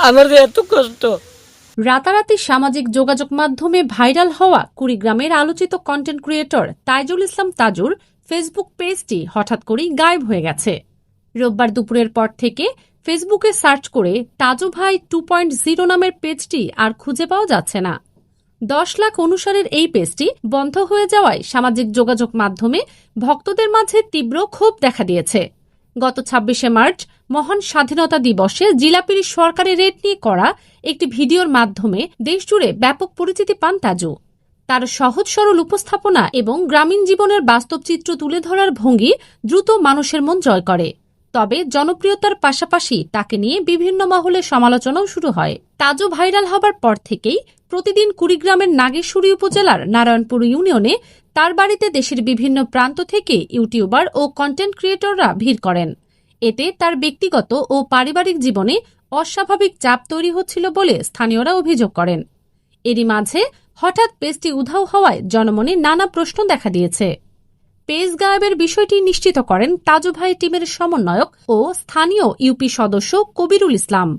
আমার যে এত কষ্ট। রাতারাতি সামাজিক যোগাযোগ মাধ্যমে ভাইরাল হওয়া কুড়িগ্রামের আলোচিত কন্টেন্ট ক্রিয়েটর তাইজুল ইসলাম তাজুর ফেসবুক পেজটি হঠাৎ করেই গায়েব হয়ে গেছে। রোববার দুপুরের পর থেকে ফেসবুকে সার্চ করে তাজু ভাই 2.0 নামের পেজটি আর খুঁজে পাওয়া যাচ্ছে না। 10 লাখ অনুসারীর এই পেজটি বন্ধ হয়ে যাওয়ায় সামাজিক যোগাযোগ মাধ্যমে ভক্তদের মাঝে তীব্র ক্ষোভ দেখা দিয়েছে। গত 26শে মার্চ মহান স্বাধীনতা দিবসে জিলাপির সরকারি রেট নিয়ে করা একটি ভিডিওর মাধ্যমে দেশজুড়ে ব্যাপক পরিচিতি পান তাজু। তার সহজ সরল উপস্থাপনা এবং গ্রামীণ জীবনের বাস্তব চিত্র তুলে ধরার ভঙ্গি দ্রুত মানুষের মন জয় করে। তবে জনপ্রিয়তার পাশাপাশি তাকে নিয়ে বিভিন্ন মহলে সমালোচনাও শুরু হয়। তাজু ভাইরাল হবার পর থেকেই প্রতিদিন কুড়িগ্রামের নাগেশ্বরী উপজেলার নারায়ণপুর ইউনিয়নে তার বাড়িতে দেশের বিভিন্ন প্রান্ত থেকে ইউটিউবার ও কন্টেন্ট ক্রিয়েটররা ভিড় করেন। এতে তার ব্যক্তিগত ও পারিবারিক জীবনে অস্বাভাবিক চাপ তৈরি হচ্ছিল বলে স্থানীয়রা অভিযোগ করেন। এরই মাঝে হঠাৎ পেজটি উধাও হওয়ায় জনমনে নানা প্রশ্ন দেখা দিয়েছে। পেজ গায়েবের বিষয়টি নিশ্চিত করেন তাজু ভাই টিমের সমন্বয়ক ও স্থানীয় ইউপি সদস্য কবিরুল ইসলাম।